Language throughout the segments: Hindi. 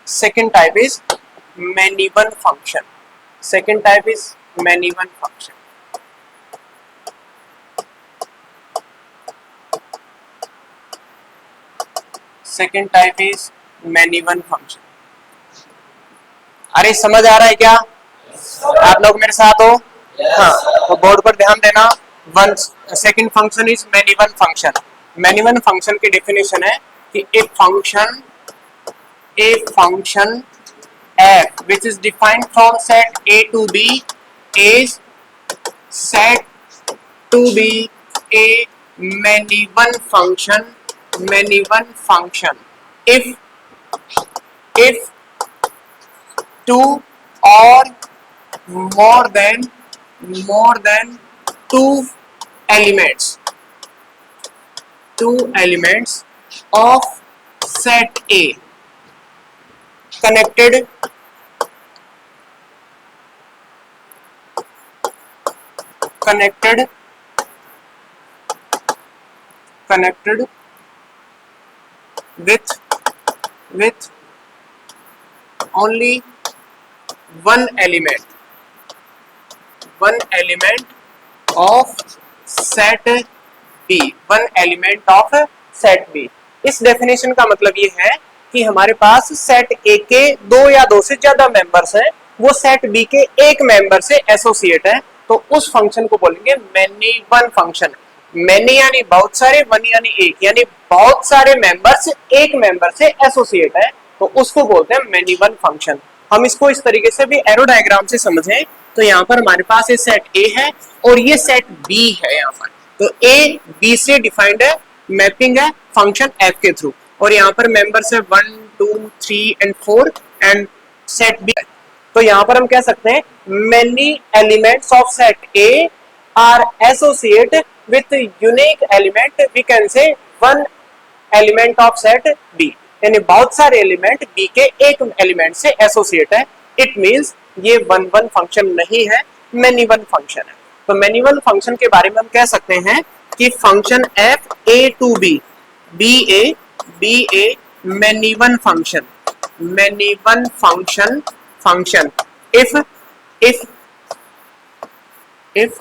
Second type is many one function. Second type is many one function. Second type is many one function. अरे समझ आ रहा है क्या? आप लोग मेरे साथ हो? हाँ, तो बोर्ड पर ध्यान देना. One second function is many one function. Many one function की डेफिनेशन है कि a function f which is defined from set a to b is said to be a many one function if two or more than two elements of set A connected with only one element of set B. One element of set B. इस डेफिनेशन का मतलब ये है कि हमारे पास सेट ए के दो या दो से ज्यादा मेंबर्स हैं, वो सेट बी के एक मेंबर से एसोसिएट है, तो उस फंक्शन को बोलेंगे मैनी वन फंक्शन. मैनी यानी बहुत सारे, वन यानी एक, यानी बहुत सारे मेंबर्स एक मेंबर से एसोसिएट है, तो उसको बोलते हैं मैनी वन फंक्शन. हम इसको इस तरीके से भी एरो डायग्राम से समझें तो यहाँ पर हमारे पास ये सेट ए है और ये सेट बी है. यहाँ पर तो ए बी से डिफाइंड है, मैपिंग है फंक्शन एफ के थ्रू, और यहाँ पर मेंबर्स है 1 2 3 एंड 4 एंड सेट बी. तो यहाँ पर हम कह सकते हैं many elements of set A are associate with unique element, we can say one element of set B, यानी बहुत सारे एलिमेंट बी के एक एलिमेंट से एसोसिएट है. इट मींस ये वन वन फंक्शन नहीं है, मैनी वन फंक्शन है. तो मैनी वन फंक्शन के बारे में हम कह सकते हैं कि function f A to B be a many one function if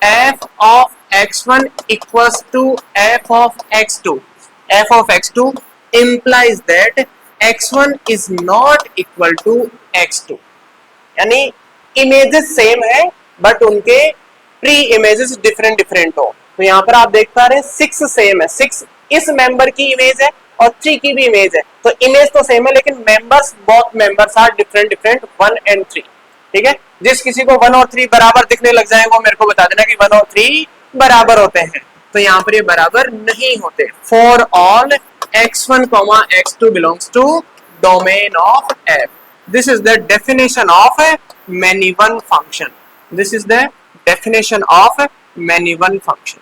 f of x1 equals to f of x2 implies that x1 is not equal to x2. यानी इमेजेस सेम है बट उनके प्री इमेजेस डिफरेंट हो. तो यहाँ पर आप देख पा रहे हैं 6 सेम है, 6 इस मेंबर की इमेज है और 3 की भी इमेज है, तो इमेज तो सेम है लेकिन members, both members are different 1 and 3. ठीक है, जिस किसी को 1 और 3 बराबर दिखने लग जाए वो मेरे को बता देना कि 1 और 3 बराबर होते हैं. तो यहाँ पर ये बराबर नहीं होते. For all x1, x2 belongs to domain of f. This is the definition of a many one function. This is the definition of a many one function.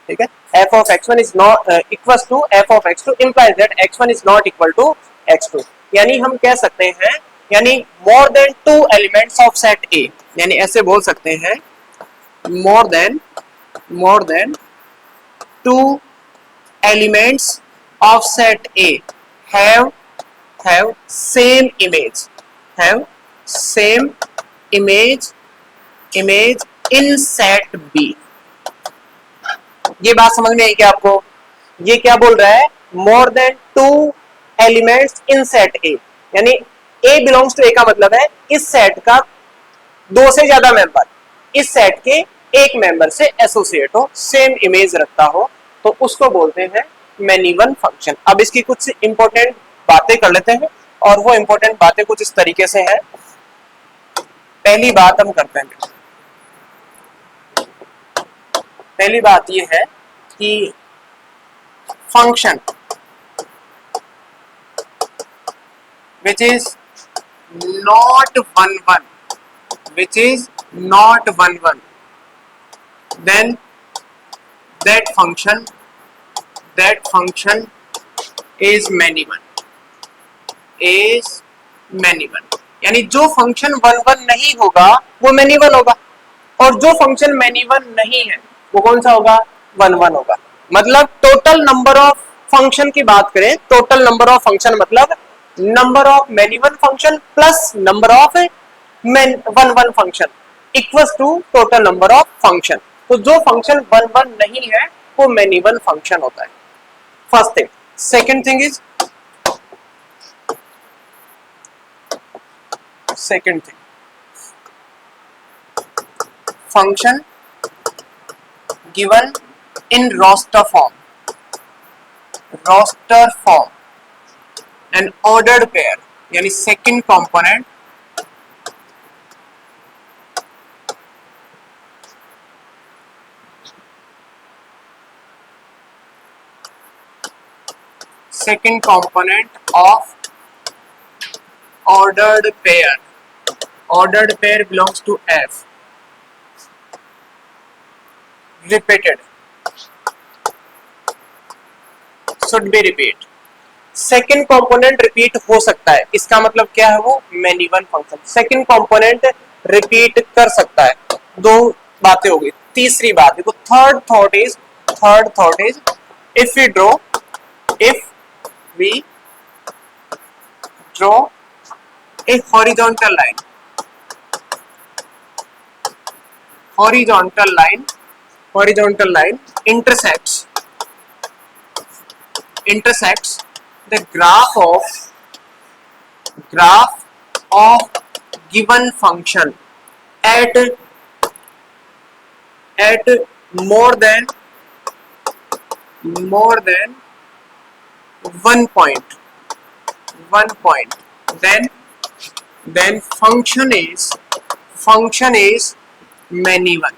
ठीक है, f of x1 is not equals to f of x2 implies that x1 is not equal to x2. यानी हम कह सकते हैं, यानी more than two elements of set A, यानी ऐसे बोल सकते हैं more than two elements of set A have same image in set B. ये बात समझ में आई क्या आपको? ये क्या बोल रहा है? More than 2 elements in set ए, यानी ए बिलोंग्स टू ए का मतलब है इस सेट का 2 से ज्यादा मेंबर इस सेट के एक मेंबर से एसोसिएट हो, सेम इमेज रखता हो, तो उसको बोलते हैं मैनी वन फंक्शन. अब इसकी कुछ इंपॉर्टेंट बातें कर लेते हैं, और वो इंपॉर्टेंट बातें कुछ इस तरीके से है. पहली बात हम करते हैं, पहली बात ये है कि function which is not 1 1, then that function is many one. यानी जो फंक्शन 1 1 नहीं होगा वो मैनी वन होगा, और जो फंक्शन मैनी वन नहीं है वो कौन सा होगा? 1 1 होगा. मतलब टोटल नंबर ऑफ फंक्शन की बात करें, टोटल नंबर ऑफ फंक्शन मतलब number of many one function plus number of one one function equals to total number of function. तो जो फंक्शन वन वन नहीं है वो मैनी वन फंक्शन होता है। First thing. Second thing is function given in roster form an ordered pair यानी second component of ordered pair belongs to F repeated should be repeat। Second component repeat हो सकता है, इसका मतलब क्या है, वो many one function second component repeat कर सकता है। दो बातें हो गई। तीसरी बात देखो, third thought is if we draw a horizontal line intersects the graph of given function at more than one point, then function is many one।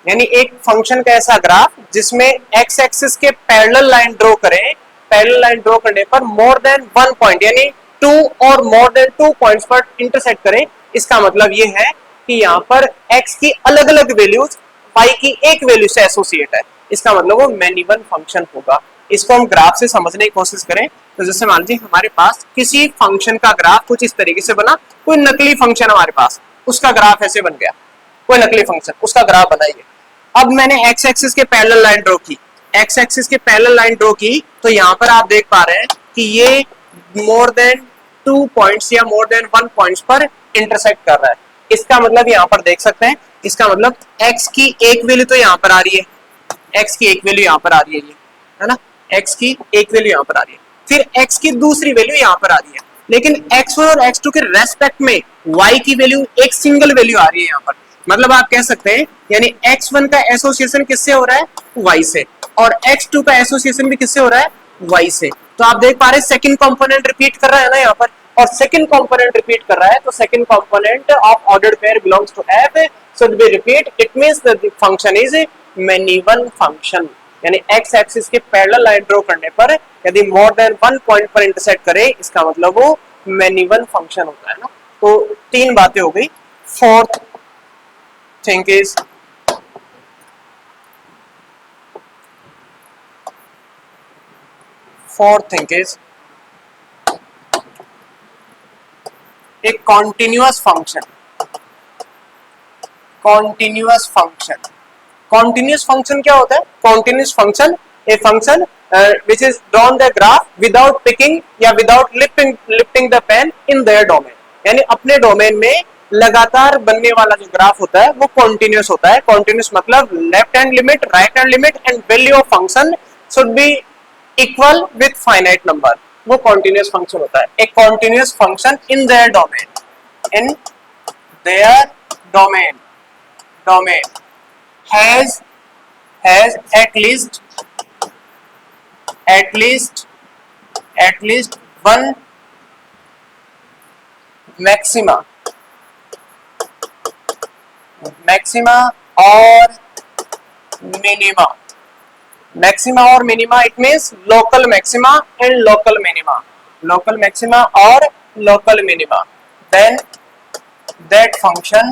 यानी एक फंक्शन का ऐसा ग्राफ जिसमें एक्स एक्सिस के पैरेलल लाइन ड्रॉ करें, पैरेलल लाइन ड्रॉ करने पर मोर देन वन पॉइंट यानी टू और मोर देन 2 पॉइंट्स पर इंटरसेक्ट करें। इसका मतलब ये है कि यहाँ पर एक्स की अलग अलग वैल्यूज वाई की एक वैल्यू से एसोसिएट है, इसका मतलब वो मैनी वन फंक्शन होगा। इसको हम ग्राफ से समझने की कोशिश करें तो जैसे मान लीजिए हमारे पास किसी फंक्शन का ग्राफ कुछ इस तरीके से बना, कोई नकली फंक्शन हमारे पास, उसका ग्राफ ऐसे बन गया, कोई नकली फंक्शन उसका ग्राफ बनाइए। अब मैंने एक्स एक्सिस के पैरेलल लाइन ड्रॉ की, तो यहाँ पर आप देख पा रहे हैं कि ये मोर देन 2 पॉइंट्स या मोर देन 1 पॉइंट्स पर इंटरसेक्ट कर रहा है। इसका मतलब यहाँ पर देख सकते हैं, इसका मतलब x की एक वैल्यू तो यहाँ पर आ रही है, x की एक वैल्यू यहाँ पर आ रही है, ये है ना, x की एक वैल्यू यहाँ पर आ रही है, फिर x की दूसरी वैल्यू यहाँ पर आ रही है, लेकिन x1 और x2 के रेस्पेक्ट में y की वैल्यू एक सिंगल वैल्यू आ रही है यहाँ पर। मतलब आप कह सकते हैं यानी x1 का एसोसिएशन किससे हो रहा है, y से, और x2 का एसोसिएशन भी किससे हो रहा है, y से। तो आप देख पा रहे हैं सेकंड कंपोनेंट रिपीट कर रहा है ना यहाँ पर, और सेकंड कंपोनेंट रिपीट कर रहा है, तो second component of ordered pair belongs to F should be repeat। It means that the function is many one function। यानी x एक्सिस के पैरेलल लाइन ड्रॉ करने पर यदि मोर देन 1 पॉइंट पर इंटरसेक्ट करे, इसका मतलब वो मैनी वन फंक्शन होता है ना। तो 3 बातें हो गई। फोर्थ थिंग इज एक कॉन्टिन्यूअस फंक्शन क्या होता है, continuous function a function which is drawn the graph without picking या without lifting the pen in their domain। यानी अपने डोमेन में लगातार बनने वाला जो ग्राफ होता है वो कॉन्टिन्यूअस होता है। कॉन्टिन्यूअस मतलब left hand limit, right hand limit and value of function should be equal with finite number, वो कॉन्टिन्यूअस फंक्शन होता है। एक continuous function in their domain has at least one maxima or minima। It means local maxima and local minima, then that function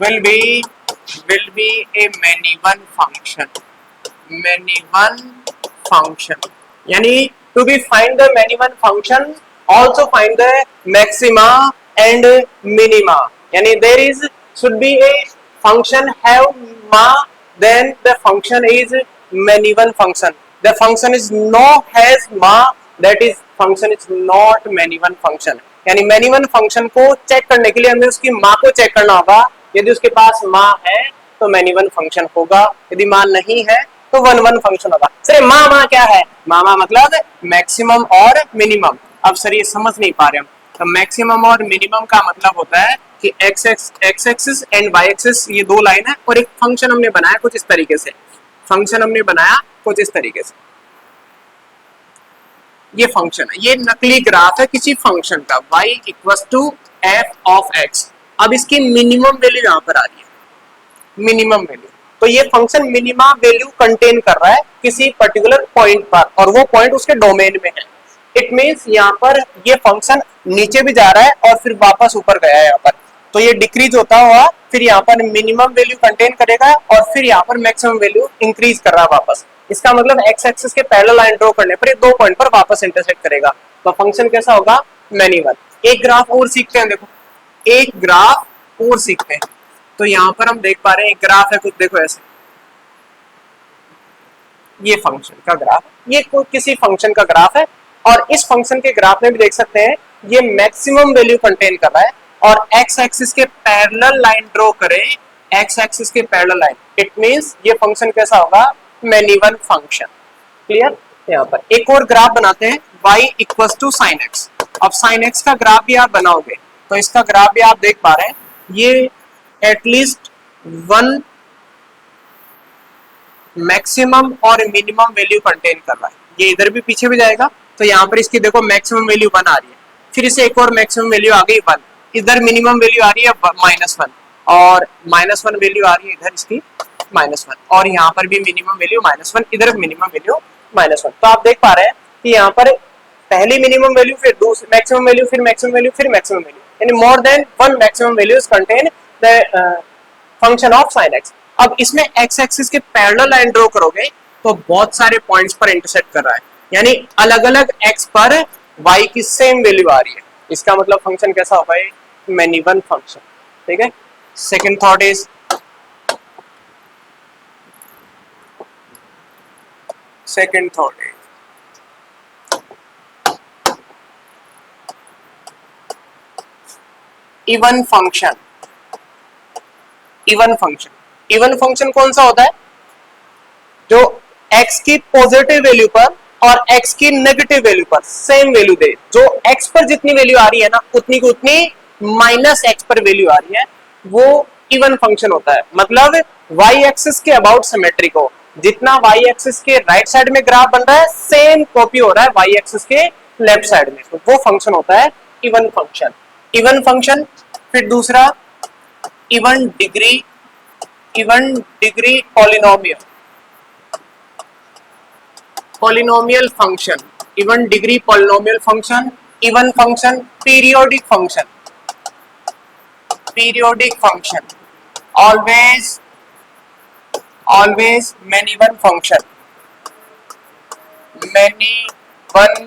will be a many one function। यानी to be find the many one function also find the maxima and minima। यानी there should be a function have ma, then the function is many one function। The function is no has मा, that is function is not many one function. यानी मैनी वन फंक्शन को चेक करने के लिए हमें उसकी माँ को चेक करना होगा। यदि उसके पास माँ है तो मैनी वन फंक्शन होगा, यदि माँ नहीं है तो वन वन फंक्शन होगा। सर माँ क्या है? माँ मतलब मैक्सिमम और मिनिमम। अब सर ये समझ नहीं पा रहे हम, तो मैक्सिमम और मिनिमम का मतलब होता है कि x axis and y axis ये दो लाइन है और एक फंक्शन हमने बनाया कुछ इस तरीके से, फंक्शन हमने बनाया कुछ इस तरीके से, ये फंक्शन है, ये नकली ग्राफ है किसी फंक्शन का y equals to f of x। अब इसकी मिनिमम वैल्यू यहाँ पर आ रही है, मिनिमम वैल्यू, तो ये फंक्शन मिनिमम वैल्यू कंटेन कर रहा है किसी पर्टिकुलर पॉइंट पर और वो पॉइंट उसके डोमेन में है। इट मींस यहाँ पर ये फंक्शन नीचे भी जा रहा है और फिर वापस ऊपर गया है यहाँ पर, तो ये डिक्रीज होता हुआ फिर यहाँ पर मिनिमम वैल्यू कंटेन करेगा और फिर यहाँ पर मैक्सिमम वैल्यू इंक्रीज कर रहा है वापस। इसका मतलब एक्स एक्सिस के पैरेलल लाइन ड्रॉ करने पर ये दो पॉइंट पर वापस इंटरसेक्ट करेगा, तो फंक्शन कैसा होगा? Many one. एक ग्राफ और सीखते हैं, देखो एक ग्राफ और सीखते हैं। तो यहाँ पर हम देख पा रहे हैं एक ग्राफ है कुछ, देखो ऐसे, ये फंक्शन का ग्राफ, ये किसी फंक्शन का ग्राफ है और इस फंक्शन के ग्राफ में भी देख सकते हैं ये मैक्सिमम वैल्यू कंटेन कर रहा है और एक्स एक्सिस के पैरेलल लाइन ड्रॉ करें, एक्स एक्सिस के पैरेलल लाइन, इट मींस ये फंक्शन कैसा होगा? Many one function. क्लियर? यहाँ पर एक और ग्राफ बनाते हैं y equals to sine x. अब साइन एक्स का ग्राफ भी आप बनाओगे तो इसका ग्राफ भी आप देख पा रहे हैं, ये एटलीस्ट वन मैक्सिमम और मिनिमम वैल्यू कंटेन कर रहा है। ये इधर भी पीछे भी जाएगा तो यहाँ पर इसकी देखो मैक्सिमम वैल्यू 1 आ रही है, फिर इसे एक और मैक्सिमम वैल्यू आ गई 1, इधर मिनिमम वैल्यू आ रही है -1 और -1 वैल्यू आ रही है इधर इसकी -1 और यहाँ पर भी मिनिमम वैल्यू -1, इधर मिनिमम वैल्यू -1। तो आप देख पा रहे हैं कि यहाँ पर पहली मिनिमम वैल्यू, फिर दूसरी मैक्सिमम वैल्यू, फिर मैक्सिमम वैल्यू, फिर मैक्सिमम वैल्यू, यानी more than one maximum values contain the function of sine x. अब इसमें एक्स एक्सिस के पैरेलल लाइन ड्रॉ करोगे तो बहुत सारे पॉइंट्स पर इंटरसेक्ट कर रहा है, यानी अलग अलग एक्स पर वाई की सेम वैल्यू आ रही है। इसका मतलब फंक्शन कैसा होगा? Many one function. ठीक है, second thought is even function. Even function, even function कौन सा होता है? जो x की पॉजिटिव वैल्यू पर और x की नेगेटिव वैल्यू पर सेम वैल्यू दे, जो x पर जितनी वैल्यू आ रही है ना उतनी की उतनी -x पर वैल्यू आ रही है, वो इवन फंक्शन होता है। मतलब y एक्सिस के अबाउट सिमेट्रिक हो, जितना y एक्सिस के राइट साइड में ग्राफ बन रहा है सेम कॉपी हो रहा है y एक्सिस के लेफ्ट साइड में, तो वो फंक्शन होता है इवन फंक्शन। Even function. फिर दूसरा even degree polynomial, polynomial function, even degree polynomial function, even function, periodic function, periodic function, always many one function, many one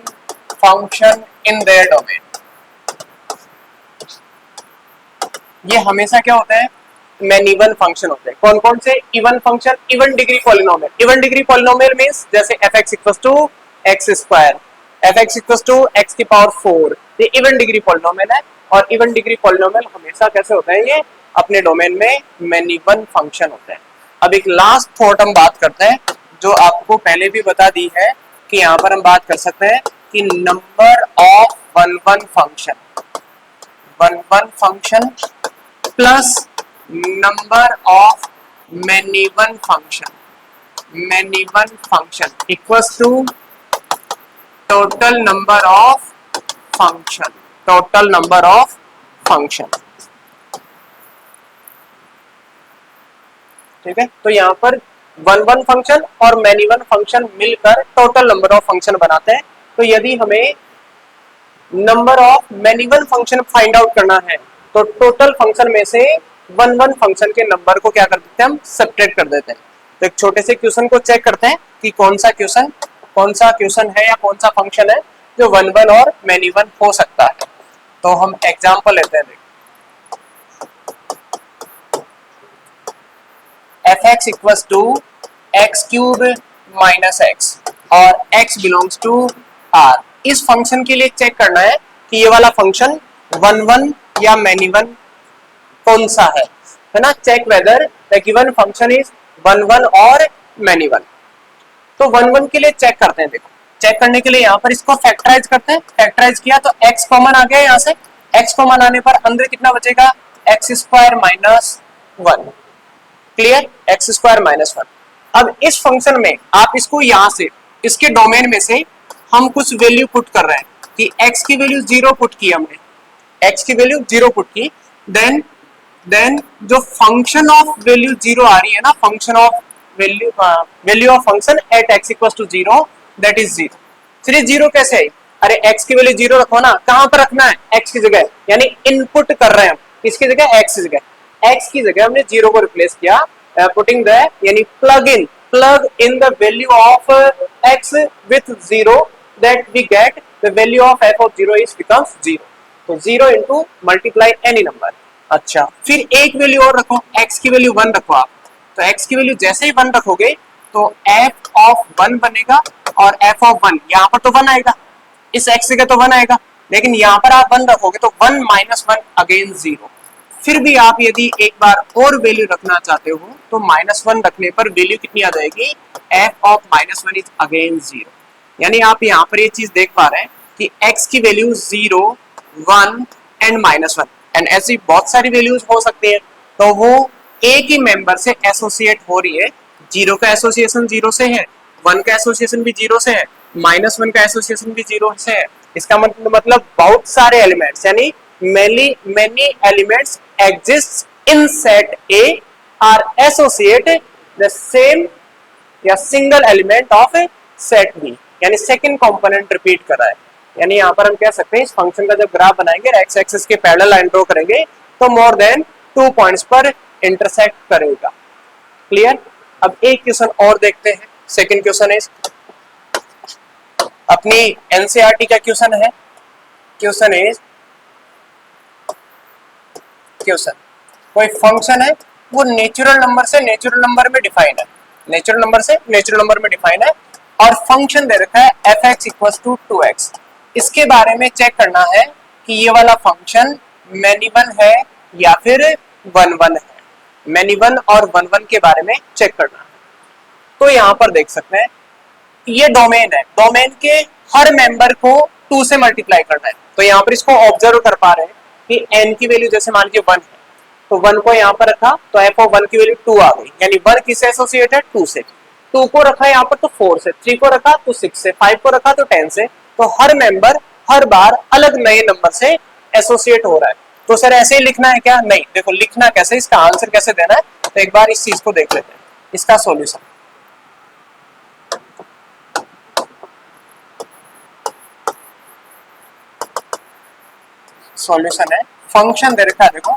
function in their domain. ये हमेशा क्या होता है? मैनी वन फंक्शन होते हैं। कौन कौन से? Even function, even degree polynomial. Even degree polynomial means जैसे f(x) equals to x square, f(x) equals to x की पावर 4, ये इवन डिग्री पॉलिनोमियल है। और इवन डिग्री पॉलिनोमियल हमेशा कैसे होते हैं? ये अपने डोमेन में मैनी वन फंक्शन होते हैं। अब एक लास्ट थॉट हम बात करते हैं जो आपको पहले भी बता दी है कि यहाँ पर हम बात कर सकते हैं कि number of one one function plus number of many one function equals to total number of function. ठीक है, तो यहाँ पर वन वन फंक्शन और मैनी वन फंक्शन मिलकर टोटल नंबर ऑफ फंक्शन बनाते हैं। तो यदि हमें number of many one function find out करना है तो टोटल फंक्शन में से वन वन फंक्शन के नंबर को क्या कर देते हैं? हम सब्ट्रैक्ट कर देते हैं। तो एक छोटे से क्वेश्चन को चेक करते हैं कि कौन सा क्वेश्चन है या कौन सा फंक्शन है जो वन वन और मैनी वन हो सकता है। तो हम एग्जांपल लेते हैं। f(x) equals to x³ - x, और x बिलोंग्स टू r। इस फंक्शन के लिए चेक करना है कि ये वाला फंक्शन वन वन या मैनी वन कौन सा है ना। Check whether the given function is one one और मैनी वन। तो वन वन के लिए चेक करते हैं। देखो चेक करने के लिए यहाँ पर इसको फैक्टराइज करते हैं। फैक्टराइज किया तो x कॉमन आ गया यहाँ से। x कॉमन आने पर अंदर कितना बचेगा, x square minus one. Clear, x square minus one. अब इस फंक्शन में आप इसको यहाँ से इसके डोमेन में से हम कुछ वैल्यू पुट कर रहे हैं कि x की वैल्यू जीरो पुट की हमने, x की वैल्यू जीरो पुट की। देन जो फंक्शन ऑफ वैल्यू जीरो आ रही है ना, function of value of function at x equals to zero, that is zero. चलिए जीरो कैसे आई, अरे x की वैल्यू जीरो रखो ना, कहां पर रखना है, x की जगह, यानी इनपुट कर रहे हैं हम किसकी जगह, x की जगह। x की जगह हमने जीरो को रिप्लेस किया, पुटिंग द यानी plug in the value of x with zero, that we get the value of f of zero is becomes zero. तो zero into multiply any number. अच्छा फिर एक वैल्यू और रखो, x की वैल्यू वन रखो आप। तो x की वैल्यू जैसे ही वन रखोगे तो f ऑफ वन बनेगा और f ऑफ वन, यहाँ पर तो वन आएगा, इस x जगह तो वन आएगा, लेकिन यहाँ पर आप वन रखोगे तो one minus one again zero. फिर भी आप यदि एक बार और वैल्यू रखना चाहते हो तो माइनस वन रखने पर वैल्यू कितनी आ जाएगी, f of minus one is again zero. यानी आप यहाँ पर ये चीज देख पा रहे हैं कि x की value zero, one and minus one, and ऐसी बहुत सारी वैल्यूज हो सकती है। तो वो एक ही मेंबर से एसोसिएट हो रही है। जीरो का एसोसिएशन जीरो से है, वन का एसोसिएशन भी जीरो से है, माइनस वन का एसोसिएशन भी जीरो से है। इसका मतलब बहुत सारे एलिमेंट्स यानी many elements exists in set A are associate the same या single element of set B, यानी सेकंड कंपोनेंट रिपीट कर रहा है। यानी यहाँ पर हम कह सकते हैं इस फंक्शन का जब ग्राफ बनाएंगे एक्स एक्सिस के पैरेलल लाइन ड्रॉ करेंगे तो मोर देन 2 पॉइंट्स पर इंटरसेक्ट करेगा। क्लियर। अब एक क्वेश्चन और देखते हैं। सेकंड क्वेश्चन इज अपनी एनसीईआरटी का क्वेश्चन है। क्वेश्चन इज कोई फंक्शन है वो नेचुरल नंबर से नेचुरल नंबर में डिफाइन है, नेचुरल नंबर से नेचुरल नंबर में डिफाइन है और फंक्शन दे रखा है f(x) इक्वल्स टू 2x। इसके बारे में चेक करना है कि ये वाला फंक्शन मैनी वन है या फिर वन वन है। मैनी वन और वन वन के बारे में चेक करना है। तो यहाँ पर देख सकते हैं ये डोमेन है, डोमेन के हर मेंबर को 2 से मल्टीप्लाई करना है। तो यहाँ पर इसको ऑब्जर्व कर पा रहे हैं कि n की वैल्यू जैसे मान लीजिए 1 है तो 1 को यहाँ पर रखा तो f ऑफ 1 की वैल्यू 2 आ गई, यानी 1 किससे एसोसिएटेड, 2 से। 2 को रखा यहाँ पर तो 4 से, 3 को रखा तो 6 से, 5 को रखा तो 10 से। तो हर मेंबर हर बार अलग नए नंबर से एसोसिएट हो रहा है। तो सर ऐसे ही लिखना है क्या, नहीं, देखो लिखना कैसे, इसका आंसर कैसे देना है, तो एक बार इस चीज को देख लेते हैं। इसका सॉल्यूशन है फंक्शन दे रखा है देखो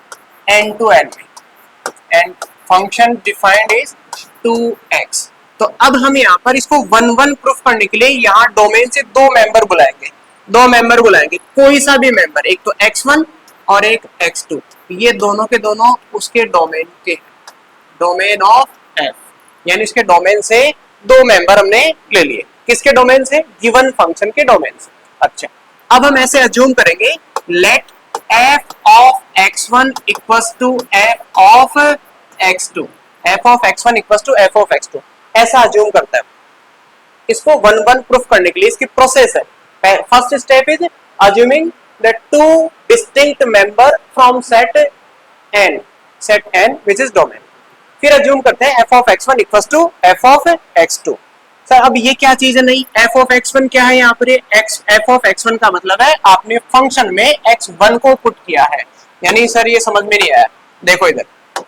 n to n में, and function defined is 2x। तो अब हम यहाँ पर इसको वन वन प्रूफ करने के लिए यहाँ डोमेन से दो मेंबर बुलाएंगे, कोई सा भी मेंबर, एक तो x1 और एक x2, ये दोनों के दोनों उसके डोमेन के, डोमेन ऑफ f, यानी इसके डोमेन से दो मेंबर हमने ले लिए। किसके डोमेन से, गिवन फंक्शन के डोमेन से। अच्छा अब हम ऐसे अज्यूम करेंगे late f of x1 equals to f of x2, f of x1 equals to f of x2, ऐसा अज्यूम करता है। इसको वन वन प्रूफ करने के लिए इसकी प्रोसेस है। First step is assuming the two distinct member from set n which is domain. फिर अज्यूम करते हैं f of x1 equals to f of x2। Sir अब ये क्या चीज है, नहीं, f of x1 क्या है, यहाँ पर f of x1 का मतलब है आपने फंक्शन में x1 को पुट किया है। यानी सर ये समझ में नहीं आया, देखो इधर,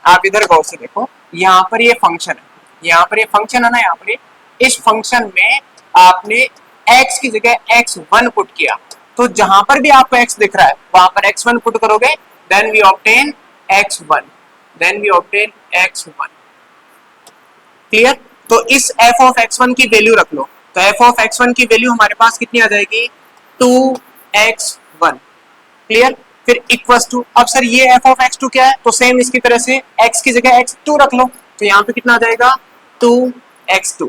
आप इधर गौर से देखो, यहाँ पर ये फंक्शन है, यहाँ पर ये फंक्शन है ना, यहाँ पर इस फंक्शन में आपने x की जगह x1 पुट किया। तो जहां पर भी आपको x दिख रहा है वहां पर x1 पुट करोगे, then we obtain x1। Clear. तो इस f of x1 की वैल्यू रख लो, तो f of x1 की वैल्यू हमारे पास कितनी आ जाएगी, 2x1। क्लियर। फिर इक्वल्स टू, अब सर ये f of x2 क्या है, तो सेम इसकी तरह से x की जगह x2 रख लो, तो यहाँ पे कितना आ जाएगा, 2x2।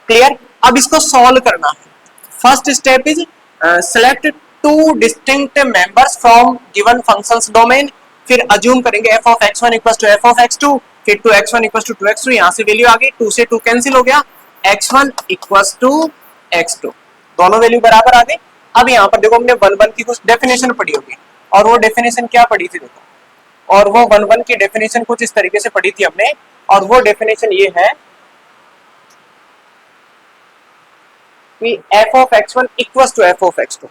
क्लियर। अब इसको सॉल्व करना है। First step is select two distinct members from given functions domain. फिर अज्यूम करेंगे f of x1 equal to f of x2, फिर 2x1 इक्वल टू 2x2, यहाँ से वैल्यू आ गई, 2 से 2 कैंसिल हो गया, x1 इक्वल टू x2, दोनों वैल्यू बराबर आ गई। अब यहाँ पर देखो हमने 1 1 की कुछ डेफिनेशन पढ़ी होगी, और वो डेफिनेशन क्या पढ़ी थी देखो, और वो 1 1 की डेफिनेशन कुछ इस तरीके से पढ़ी थी हमने, और वो डेफिनेशन ये है कि f of x1 equal to f of x2,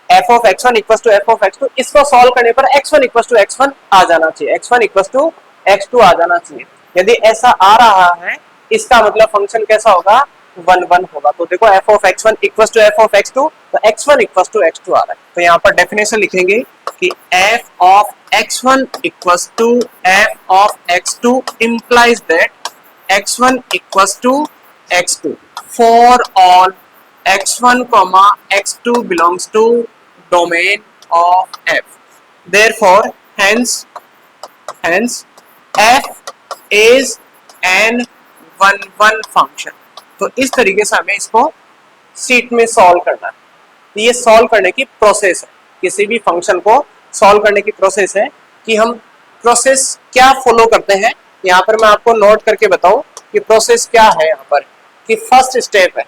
f of x1 equal to f of x2, इसको सॉल्व करने पर x1 इक्वल टू x1 आ जाना चाहिए, x1 इक्वल टू x2 आ जाना चाहिए। यदि ऐसा आ रहा है इसका मतलब फंक्शन कैसा होगा, 1 1 होगा। तो देखो f of x1 equal to f of x2, तो x1 इक्वल टू x2 आ रहा है, तो यहाँ पर डेफिनेशन लिखेंगे कि f of x1 equal to f of x2 implies that x1 equal to x2 for all x1 x2 belongs to domain of f, therefore hence f is an 1 1 function। तो इस तरीके से हमें इसको शीट में सॉल्व करना है। तो ये सॉल्व करने की प्रोसेस है, किसी भी फंक्शन को सॉल्व करने की प्रोसेस है कि हम प्रोसेस क्या फॉलो करते हैं। यहाँ पर मैं आपको नोट करके बताऊं कि प्रोसेस क्या है। यहाँ पर कि फर्स्ट स्टेप है,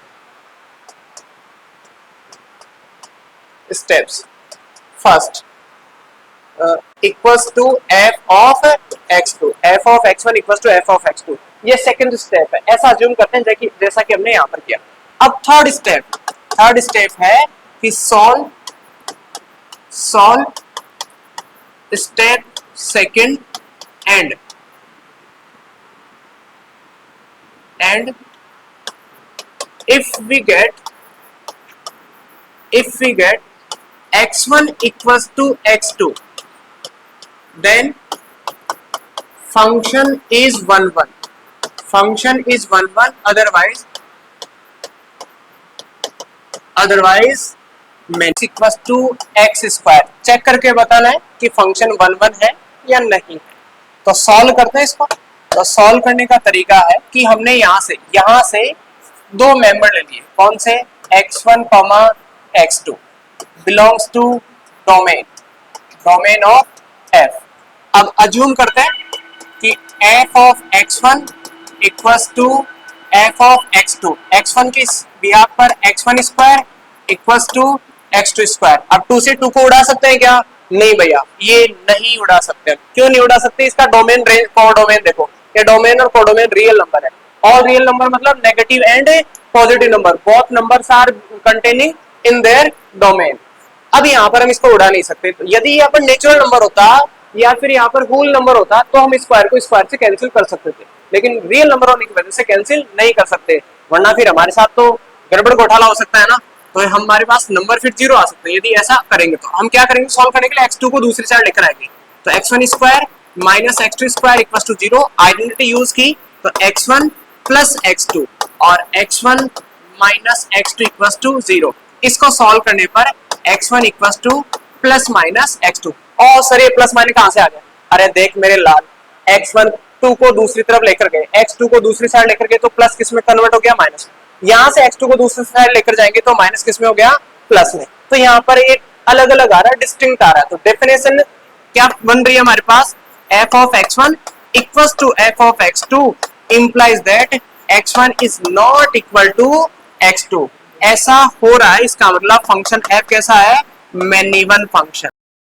steps first equals to f of x2, f of x1 equals to f of x2, ये सेकंड स्टेप है। ऐसा अज्यूम करते हैं जैसा कि हमने यहाँ पर किया। अब थर्ड स्टेप है कि solve step second and if we get x1 equals to x2, then function is 1 1, otherwise max equals to x square। Check करके बताना है कि फंक्शन 1 1 है या नहीं है। तो सॉल्व करते हैं इसको। तो सॉल्व करने का तरीका है कि हमने यहाँ से दो मेंबर ले लिए, कौन से, x1 x2 belongs to domain of f। अब अज्यूम करते हैं कि f of x1 equals to f of x2, x1 की बिहाफ पर x1 square equals to x2 square. अब 2 से 2 को उड़ा सकते हैं क्या, नहीं भैया, ये नहीं उड़ा सकते। क्यों नहीं उड़ा सकते, इसका डोमेन कोडोमेन देखो, ये डोमेन और कोडोमेन रियल नंबर है। ऑल रियल नंबर मतलब negative and positive number, both numbers are containing in their domain. अब यहाँ पर हम इसको उड़ा नहीं सकते। तो यदि यहाँ पर नेचुरल नंबर होता या फिर यहाँ पर होल नंबर होता तो हम स्क्वायर को स्क्वायर से कैंसिल कर सकते थे, लेकिन रियल नंबर होने की वजह से कैंसिल नहीं कर सकते, वरना फिर हमारे साथ तो गड़बड़ घोटाला हो सकता है ना। तो हमारे पास नंबर फिर 0 आ सकते हैं। यदि ऐसा करेंगे तो हम क्या करेंगे, सॉल्व करने के लिए x2 को दूसरी साइड लेकर आएंगे। तो x1 square minus x2 square equal to 0, identity use की तो x1 प्लस x2 और x1 minus x2 equal to 0। इसको सॉल्व करने पर x1 equal two plus minus x2। और सर ये प्लस माइनस कहां से आ गया, अरे देख मेरे लाल, x1 2 को दूसरी तरफ लेकर गए, x2 को दूसरी साइड लेकर गए तो प्लस किस में कन्वर्ट हो गया, माइनस में। यहाँ से x2 को दूसरी साइड लेकर जाएंगे तो माइनस किस में हो गया, प्लस में। तो यहाँ पर एक अलग अलग आ रहा है, डिस्टिंक्ट आ रहा है। तो डेफिनेशन क्या बन रही है हमारे पास, f of x1 equals to f of x2 implies that x1 is not equal to x2। ऐसा हो रहा है, इसका मतलब फंक्शन f कैसा है, मैनी वन फंक्शन।